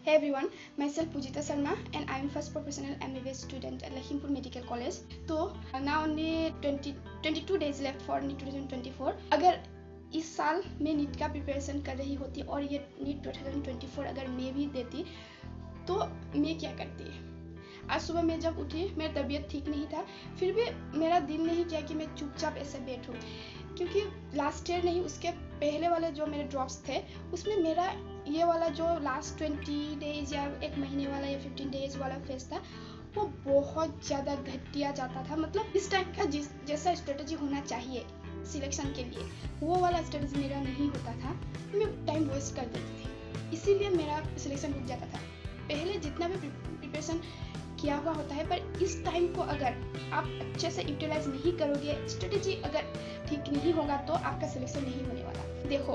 Hey everyone, myself Pujita Sharma and I am first professional MBBS student at Lakhimpur Medical College. So now only 22 days left for NEET 2024. अगर इस साल मैं NEET का preparation कर रही होती और ये नीट 2024 अगर मैं भी देती तो मैं क्या करती। आज सुबह मैं जब उठी मेरी तबीयत ठीक नहीं था, फिर भी मेरा दिल नहीं किया कि मैं चुपचाप ऐसे बैठूं, क्योंकि लास्ट ईयर नहीं उसके पहले वाले जो मेरे ड्रॉप्स थे उसमें मेरा ये वाला जो लास्ट 20 डेज या एक महीने वाला या 15 डेज वाला फेज था वो बहुत ज़्यादा घटिया जाता था। मतलब इस टाइप का जैसा स्ट्रेटजी होना चाहिए सिलेक्शन के लिए वो वाला स्ट्रेटजी मेरा नहीं होता था, मैं टाइम वेस्ट कर देती थी, इसीलिए मेरा सिलेक्शन रुक जाता था। पहले जितना भी प्रिपरेशन किया हुआ होता है, पर इस टाइम को अगर आप अच्छे से यूटिलाइज नहीं करोगे, स्ट्रेटजी अगर ठीक नहीं होगा तो आपका सिलेक्शन नहीं होने वाला। देखो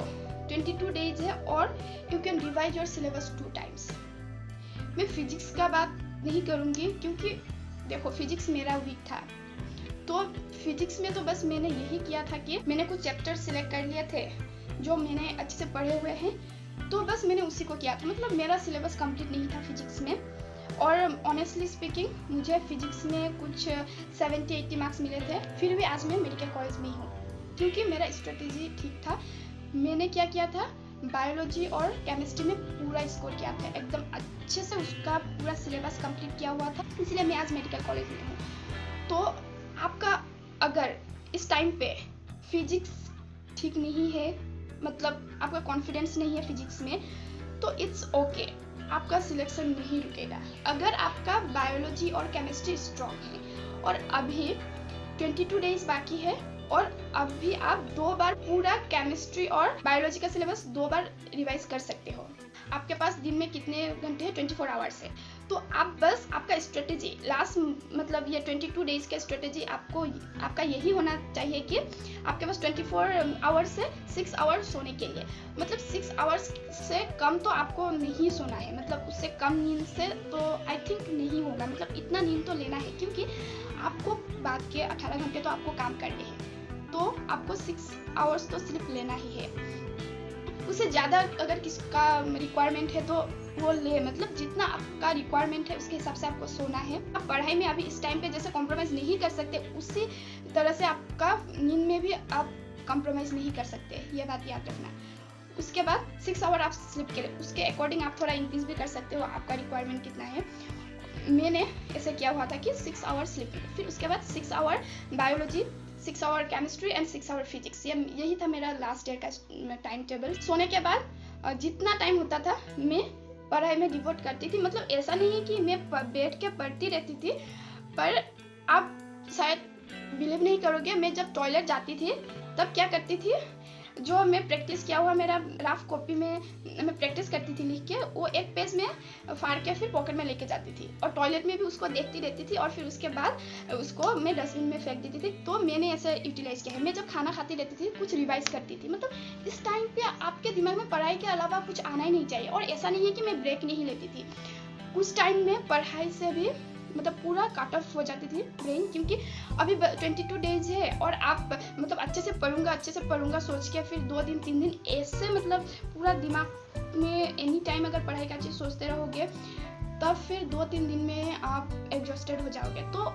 22 डेज है और you can revise your syllabus 2 times. मैं फिजिक्स का बात नहीं करूँगी क्योंकि देखो फिजिक्स मेरा वीक था, तो फिजिक्स में तो बस मैंने यही किया था कि मैंने कुछ चैप्टर सिलेक्ट कर लिए थे जो मैंने अच्छे से पढ़े हुए हैं, तो बस मैंने उसी को किया था। मतलब मेरा सिलेबस कंप्लीट नहीं था फिजिक्स में। और ऑनेस्टली स्पीकिंग मुझे फिजिक्स में कुछ 70-80 मार्क्स मिले थे, फिर भी आज मैं मेडिकल कॉलेज में ही हूँ क्योंकि मेरा स्ट्रेटेजी ठीक था। मैंने क्या किया था, बायोलॉजी और केमिस्ट्री में पूरा स्कोर किया था, एकदम अच्छे से उसका पूरा सिलेबस कंप्लीट किया हुआ था, इसलिए मैं आज मेडिकल कॉलेज में हूँ। तो आपका अगर इस टाइम पे फिजिक्स ठीक नहीं है, मतलब आपका कॉन्फिडेंस नहीं है फिजिक्स में, तो इट्स ओके, आपका सिलेक्शन नहीं रुकेगा। अगर आपका बायोलॉजी और केमिस्ट्री स्ट्रॉन्ग है और अभी 22 डेज बाकी है और अभी आप 2 बार पूरा केमिस्ट्री और बायोलॉजी का सिलेबस 2 बार रिवाइज कर सकते हो। आपके पास दिन में कितने घंटे हैं, 24 आवर्स है, तो आप बस आपका स्ट्रेटेजी लास्ट मतलब ये 22 डेज का स्ट्रेटेजी आपका यही होना चाहिए कि आपके पास 24 आवर्स से 6 आवर्स सोने के लिए, मतलब 6 आवर्स से कम तो आपको नहीं सोना है, मतलब उससे कम नींद से तो आई थिंक नहीं होगा, मतलब इतना नींद तो लेना है क्योंकि आपको बाद के 18 घंटे तो आपको काम करने हैं, तो आपको 6 आवर्स तो सिर्फ लेना ही है। उससे ज़्यादा अगर किसका रिक्वायरमेंट है तो वो ले, मतलब जितना आपका रिक्वायरमेंट है उसके हिसाब से आपको सोना है। आप पढ़ाई में अभी इस टाइम पे जैसे कॉम्प्रोमाइज़ नहीं कर सकते, उसी तरह से आपका नींद में भी आप कॉम्प्रोमाइज़ नहीं कर सकते, ये बात याद रखना। उसके बाद 6 आवर आप स्लिप करें, उसके अकॉर्डिंग आप थोड़ा इंक्रीज भी कर सकते हो, आपका रिक्वायरमेंट कितना है। मैंने ऐसे किया हुआ था कि 6 आवर स्लिप, फिर उसके बाद 6 hour biology, 6 hour chemistry and 6 hour physics, यही था मेरा लास्ट ईयर का टाइम टेबल। सोने के बाद जितना टाइम होता था मैं पढ़ाई में डिवोट करती थी। मतलब ऐसा नहीं है कि मैं बैठ के पढ़ती रहती थी, पर आप शायद बिलीव नहीं करोगे, मैं जब टॉयलेट जाती थी तब क्या करती थी, जो मैं प्रैक्टिस किया हुआ मेरा रफ कॉपी में मैं प्रैक्टिस करती थी लिख के, वो एक पेज में फाड़ के फिर पॉकेट में लेके जाती थी और टॉयलेट में भी उसको देखती रहती थी और फिर उसके बाद उसको मैं डस्टबिन में फेंक देती थी। तो मैंने ऐसे यूटिलाइज किया है। मैं जब खाना खाती रहती थी कुछ रिवाइज करती थी, मतलब इस टाइम पे आपके दिमाग में पढ़ाई के अलावा कुछ आना ही नहीं चाहिए। और ऐसा नहीं है कि मैं ब्रेक नहीं लेती थी, उस टाइम में पढ़ाई से भी मतलब पूरा कट ऑफ हो जाती थी ब्रेन, क्योंकि अभी 22 डेज है और आप मतलब अच्छे से पढ़ूंगा सोच के फिर 2 दिन 3 दिन ऐसे मतलब पूरा दिमाग में एनी टाइम अगर पढ़ाई का चीज़ सोचते रहोगे तब फिर 2-3 दिन में आप एग्जॉस्टेड हो जाओगे। तो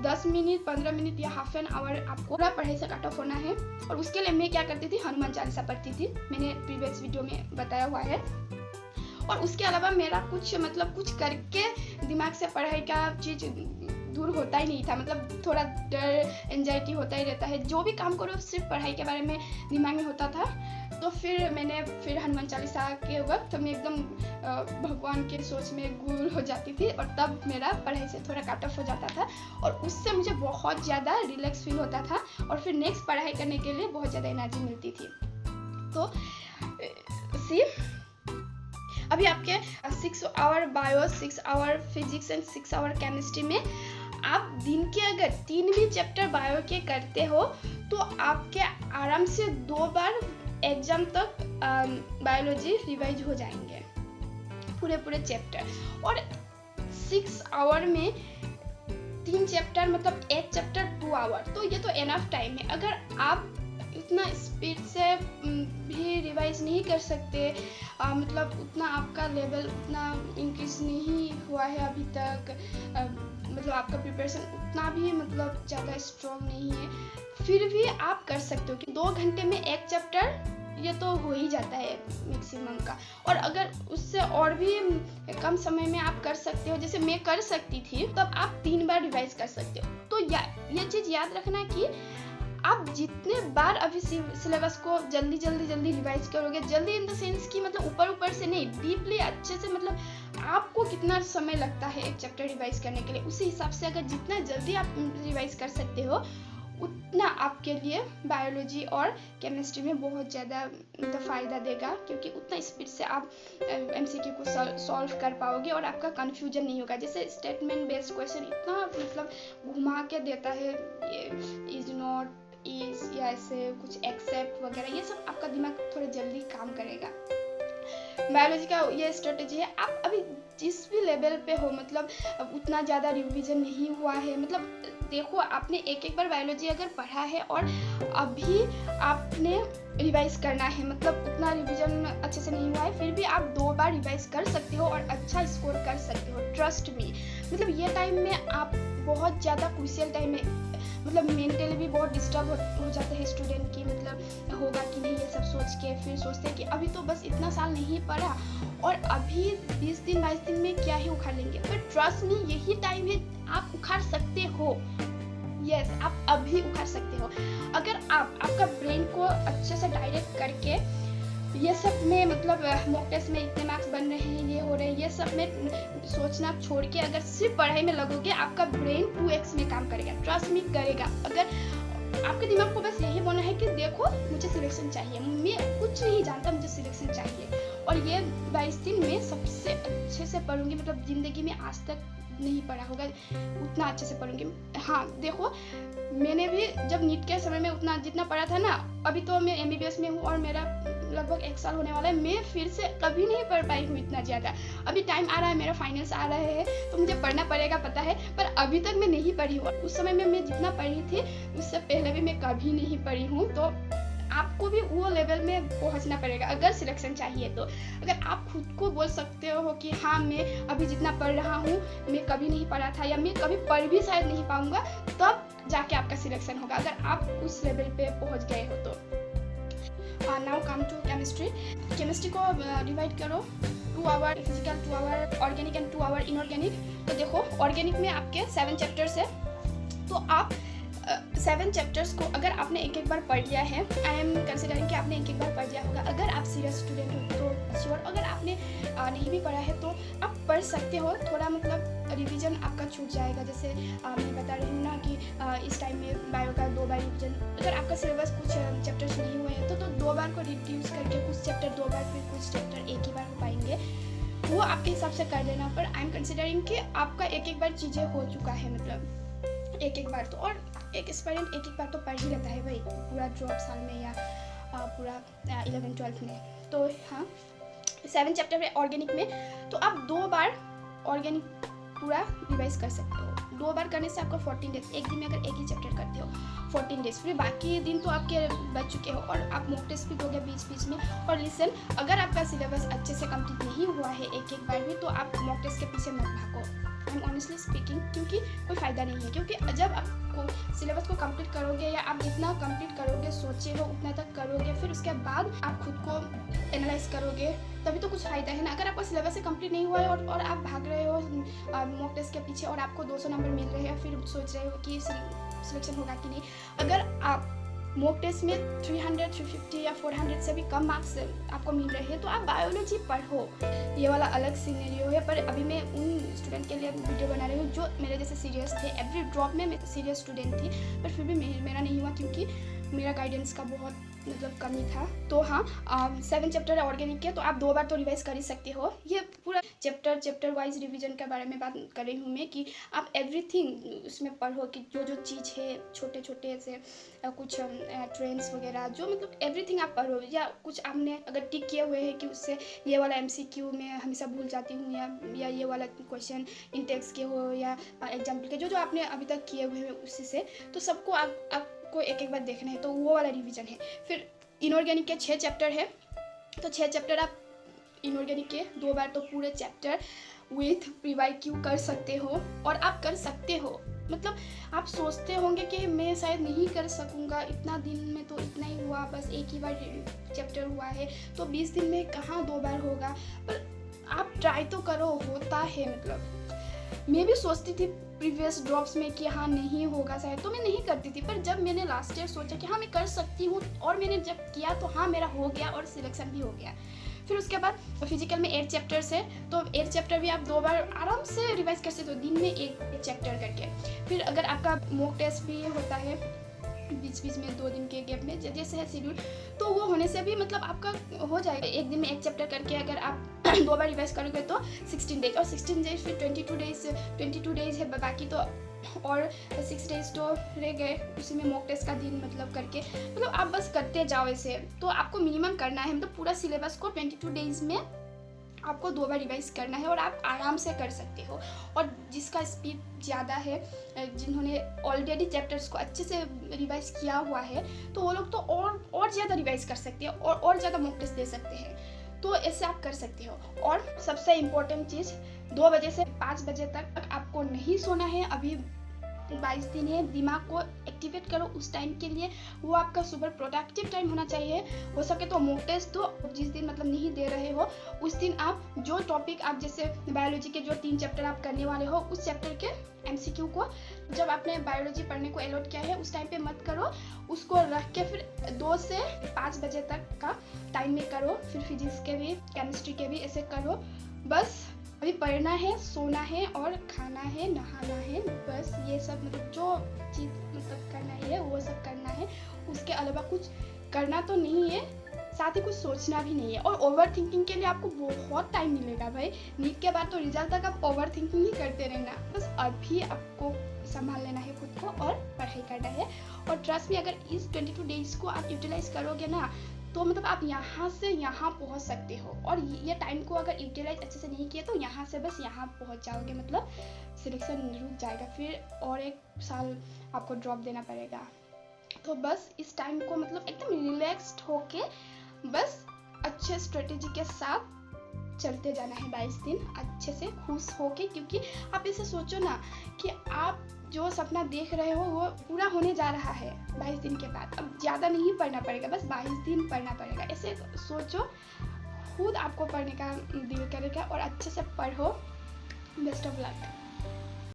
10 मिनट 15 मिनट या हाफ एन आवर आपको पूरा पढ़ाई से कट ऑफ होना है। और उसके लिए मैं क्या करती थी, हनुमान चालीसा पढ़ती थी, मैंने प्रीवियस वीडियो में बताया हुआ है। और उसके अलावा मेरा कुछ करके दिमाग से पढ़ाई का चीज़ दूर होता ही नहीं था, मतलब थोड़ा डर एंजाइटी होता ही रहता है, जो भी काम करो सिर्फ पढ़ाई के बारे में दिमाग में होता था। तो फिर मैंने हनुमान चालीसा के वक्त मैं एकदम भगवान के सोच में गुल हो जाती थी और तब मेरा पढ़ाई से थोड़ा कट ऑफ हो जाता था और उससे मुझे बहुत ज़्यादा रिलैक्स फील होता था और फिर नेक्स्ट पढ़ाई करने के लिए बहुत ज़्यादा एनर्जी मिलती थी। तो अभी आपके 6 hour bio, 6 hour physics and 6 hour chemistry में आप दिन के अगर 3 भी चैप्टर बायो के करते हो तो आपके आराम से 2 बार एग्जाम तक बायोलॉजी रिवाइज हो जाएंगे पूरे चैप्टर। और 6 आवर में 3 चैप्टर, मतलब एक चैप्टर 2 आवर, तो ये तो एनफ टाइम है। अगर आप उतना स्पीड से भी रिवाइज नहीं कर सकते, मतलब उतना आपका लेवल उतना इंक्रीज नहीं हुआ है अभी तक, मतलब आपका प्रिपरेशन उतना भी मतलब ज़्यादा स्ट्रॉन्ग नहीं है, फिर भी आप कर सकते हो कि 2 घंटे में एक चैप्टर ये तो हो ही जाता है मैक्सिमम का। और अगर उससे और भी कम समय में आप कर सकते हो, जैसे मैं कर सकती थी, तब आप 3 बार रिवाइज कर सकते हो। तो ये चीज़ याद रखना कि आप जितने बार अभी सिलेबस को जल्दी रिवाइज करोगे, जल्दी इन द सेंस कि मतलब ऊपर से नहीं, डीपली अच्छे से, मतलब आपको कितना समय लगता है एक चैप्टर रिवाइज करने के लिए, उसी हिसाब से अगर जितना जल्दी आप रिवाइज कर सकते हो उतना आपके लिए बायोलॉजी और केमिस्ट्री में बहुत ज़्यादा मतलब फ़ायदा देगा, क्योंकि उतना स्पीड से आप एमसीक्यू को सॉल्व कर पाओगे और आपका कन्फ्यूजन नहीं होगा। जैसे स्टेटमेंट बेस्ड क्वेश्चन इतना मतलब घुमा के देता है, ये इज नॉट, इज, या ऐसे कुछ एक्सेप्ट वगैरह, ये सब आपका दिमाग थोड़ा जल्दी काम करेगा। बायोलॉजी का ये स्ट्रेटेजी है, आप अभी जिस भी लेवल पे हो, मतलब उतना ज़्यादा रिवीजन नहीं हुआ है, मतलब देखो आपने एक बार बायोलॉजी अगर पढ़ा है और अभी आपने रिवाइज करना है, मतलब उतना रिवीजन अच्छे से नहीं हुआ है, फिर भी आप 2 बार रिवाइज कर सकते हो और अच्छा स्कोर कर सकते हो, ट्रस्ट मी। मतलब ये टाइम में आप बहुत ज़्यादा क्रूशियल टाइम में, मतलब मेंटली भी बहुत डिस्टर्ब हो जाते हैं स्टूडेंट की, मतलब होगा कि नहीं, ये सब सोच के फिर सोचते हैं कि अभी तो बस इतना साल नहीं पढ़ा और अभी 20 दिन 22 दिन में क्या ही उखाड़ लेंगे, पर ट्रस्ट मी यही टाइम है, आप उखाड़ सकते हो। यस, आप अभी उखाड़ सकते हो अगर आपका ब्रेन को अच्छे से डायरेक्ट करके, ये सब में मतलब मॉक टेस्ट में इतने मार्क्स बन रहे हैं, ये हो रहे हैं, ये सब में सोचना छोड़ के अगर सिर्फ पढ़ाई में लगोगे, आपका ब्रेन 2x में काम करेगा, ट्रस्ट मी करेगा। अगर आपके दिमाग को बस यही बोलना है कि देखो मुझे सिलेक्शन चाहिए, मैं कुछ नहीं जानता, मुझे सिलेक्शन चाहिए, और ये 22 दिन में सबसे अच्छे से पढ़ूंगी, मतलब ज़िंदगी में आज तक नहीं पढ़ा होगा उतना अच्छे से पढ़ूंगी। हाँ देखो, मैंने भी जब नीट के समय में उतना जितना पढ़ा था ना, अभी तो मैं MBBS में हूँ और मेरा लगभग 1 साल होने वाला है, मैं फिर से कभी नहीं पढ़ पाई हूँ इतना ज़्यादा। अभी टाइम आ रहा है, मेरा फाइनल्स आ रहे हैं, तो मुझे पढ़ना पड़ेगा, पता है, पर अभी तक मैं नहीं पढ़ी हूँ। उस समय में मैं जितना पढ़ी थी उससे पहले भी मैं कभी नहीं पढ़ी हूँ। तो आपको भी वो लेवल में पहुंचना पड़ेगा अगर सिलेक्शन चाहिए तो। अगर आप खुद को बोल सकते हो कि हाँ मैं अभी जितना पढ़ रहा हूँ मैं कभी नहीं पढ़ा था, या मैं कभी पढ़ भी शायद नहीं पाऊंगा, तब जाके आपका सिलेक्शन होगा, अगर आप उस लेवल पे पहुंच गए हो तो। नाउ कम टू केमिस्ट्री को डिवाइड करो 2 hour physical, 2 hour organic and 2 hour inorganic. तो देखो ऑर्गेनिक में आपके 7 चैप्टर्स है, तो आप 7 चैप्टर्स को अगर आपने एक बार पढ़ लिया है, आई एम कंसिडरिंग कि आपने एक बार पढ़ लिया होगा, अगर आप सीरियस स्टूडेंट हो तो श्योर, अगर आपने नहीं भी पढ़ा है तो आप पढ़ सकते हो, थोड़ा मतलब रिवीजन आपका छूट जाएगा। जैसे मैं बता रही हूँ ना कि इस टाइम में बायो का 2 बार रिवीजन, अगर आपका सिलेबस कुछ चैप्टर्स नहीं हुए हैं तो 2 बार को रिड्यूस करके कुछ चैप्टर 2 बार, फिर कुछ चैप्टर एक ही बार हो पाएंगे, वो आपके हिसाब से कर देना। पर आई एम कंसिडरिंग कि आपका एक बार चीज़ें हो चुका है, मतलब एक बार तो, और एक एस्पायरेंट एक बार तो पढ़ ही लेता है भाई, पूरा ड्रॉप साल में या पूरा 11-12 में। तो हाँ 7 चैप्टर है ऑर्गेनिक में, तो आप 2 बार ऑर्गेनिक पूरा रिवाइज कर सकते हो। 2 बार करने से आपका 14 डेज, एक दिन में अगर एक ही चैप्टर करते हो 14 डेज, फिर बाकी दिन तो आपके बच चुके हो और आप मॉक टेस्ट भी दोगे बीच में। और लिसन, अगर आपका सिलेबस अच्छे से कंप्लीट नहीं हुआ है एक बार भी, तो आप मॉक टेस्ट के पीछे मत भागो, आई एम ऑनेस्टली स्पीकिंग, क्योंकि कोई फ़ायदा नहीं है। क्योंकि जब आपको सिलेबस को कंप्लीट करोगे, या आप जितना कंप्लीट करोगे सोचे हो उतना तक करोगे, फिर उसके बाद आप खुद को एनालाइज करोगे, तभी तो कुछ फ़ायदा है ना। अगर आपका सिलेबस से कंप्लीट नहीं हुआ है और आप भाग रहे हो मॉक टेस्ट के पीछे और आपको 200 नंबर मिल रहे हैं, फिर सोच रहे हो कि सिलेक्शन होगा कि नहीं। अगर आप मॉक टेस्ट में 300, 350 या 400 से भी कम मार्क्स आपको मिल रहे हैं, तो आप बायोलॉजी पढ़ो, ये वाला अलग सिनेरियो है। पर अभी मैं उन स्टूडेंट के लिए वीडियो बना रही हूँ जो मेरे जैसे सीरियस थे, एवरी ड्रॉप में मैं सीरियस स्टूडेंट थी, पर फिर भी मेरा नहीं हुआ क्योंकि मेरा गाइडेंस का बहुत मतलब कमी था। तो हाँ 7 चैप्टर है ऑर्गेनिक के, तो आप 2 बार तो रिवाइज कर ही सकते हो। ये पूरा चैप्टर वाइज रिवीजन के बारे में बात कर रही हूँ मैं, कि आप एवरीथिंग उसमें पढ़ो, कि जो चीज़ है छोटे छोटे से कुछ ट्रेंड्स वगैरह, जो मतलब एवरीथिंग आप पढ़ो, या कुछ आपने अगर टिक किए हुए हैं कि उससे ये वाला MCQ में हमेशा भूल जाती हूँ, या ये वाला क्वेश्चन इंटेक्स के हो या एग्जाम्पल के, जो आपने अभी तक किए हुए हैं उसी से, तो सबको आप आपको एक एक बार देखना है, तो वो वाला रिवीजन है। फिर इनऑर्गेनिक के 6 चैप्टर है, तो 6 चैप्टर आप इनऑर्गेनिक के 2 बार तो पूरे चैप्टर विथ प्रीवाईक्यू कर सकते हो, और आप कर सकते हो। मतलब आप सोचते होंगे कि मैं शायद नहीं कर सकूँगा, इतना दिन में तो इतना ही हुआ, बस एक ही बार चैप्टर हुआ है, तो 20 दिन में कहाँ 2 बार होगा, पर आप ट्राई तो करो, होता है। मतलब मैं भी सोचती थी प्रीवियस ड्रॉप्स में कि हाँ नहीं होगा शायद, तो मैं नहीं करती थी, पर जब मैंने लास्ट ईयर सोचा कि हाँ मैं कर सकती हूँ, और मैंने जब किया तो हाँ मेरा हो गया और सिलेक्शन भी हो गया। फिर उसके बाद फिजिकल में 8 चैप्टर्स है, तो 8 चैप्टर भी आप 2 बार आराम से रिवाइज कर सकते हो, दिन में एक चैप्टर करके। फिर अगर आपका मॉक टेस्ट भी होता है बीच बीच में 2 दिन के गैप में, जैसे है शेड्यूल, तो वो होने से भी मतलब आपका हो जाएगा। एक दिन में एक चैप्टर करके अगर आप 2 बार रिवाइज करोगे तो 16 डेज, और 16 डेज फिर 22 डेज है बाकी, तो और 6 डेज तो रह गए, उसी में मॉक टेस्ट का दिन मतलब करके, मतलब आप बस करते जाओ ऐसे। तो आपको मिनिमम करना है, मतलब पूरा सिलेबस को 22 डेज में आपको 2 बार रिवाइज करना है, और आप आराम से कर सकते हो। और जिसका स्पीड ज़्यादा है, जिन्होंने ऑलरेडी चैप्टर्स को अच्छे से रिवाइज किया हुआ है, तो वो लोग तो और ज़्यादा रिवाइज कर सकते हैं, और ज़्यादा मॉक टेस्ट दे सकते हैं, तो ऐसे आप कर सकते हो। और सबसे इम्पोर्टेंट चीज़, 2 बजे से 5 बजे तक आपको नहीं सोना है। अभी 22 दिन है, दिमाग को एक्टिवेट करो उस टाइम के लिए, वो आपका सुपर प्रोडक्टिव टाइम होना चाहिए। हो सके तो मॉक टेस्ट दो, जिस दिन मतलब नहीं दे रहे हो उस दिन आप जो टॉपिक, आप जैसे बायोलॉजी के जो 3 चैप्टर आप करने वाले हो, उस चैप्टर के MCQ को जब आपने बायोलॉजी पढ़ने को अलॉट किया है उस टाइम पे मत करो, उसको रख के फिर 2 से 5 बजे तक का टाइम में करो। फिर फिजिक्स के भी, केमिस्ट्री के भी ऐसे करो। बस अभी पढ़ना है, सोना है और खाना है, नहाना है, बस ये सब मतलब जो चीज़ मतलब करना है वो सब करना है। उसके अलावा कुछ करना तो नहीं है, साथ ही कुछ सोचना भी नहीं है। और ओवर थिंकिंग के लिए आपको बहुत टाइम मिलेगा भाई, नीट के बाद तो रिजल्ट तक आप ओवर थिंकिंग ही करते रहना। बस अभी आपको संभाल लेना है खुद को और पढ़ाई करना है। और ट्रस्ट में अगर इस 22 डेज को आप यूटिलाइज करोगे ना, तो मतलब आप यहाँ से यहाँ पहुँच सकते हो। और ये टाइम को अगर यूटिलाइज अच्छे से नहीं किया तो यहाँ से बस यहाँ पहुँच जाओगे, मतलब सिलेक्शन रुक जाएगा, फिर और 1 साल आपको ड्रॉप देना पड़ेगा। तो बस इस टाइम को मतलब एकदम रिलैक्स्ड होके बस अच्छे स्ट्रेटेजी के साथ चलते जाना है 22 दिन अच्छे से खुश होके। क्योंकि आप इसे सोचो ना कि आप जो सपना देख रहे हो वो पूरा होने जा रहा है 22 दिन के बाद। अब ज़्यादा नहीं पढ़ना पड़ेगा, बस 22 दिन पढ़ना पड़ेगा, ऐसे सोचो। खुद आपको पढ़ने का दिल करेगा और अच्छे से पढ़ो। Best of luck.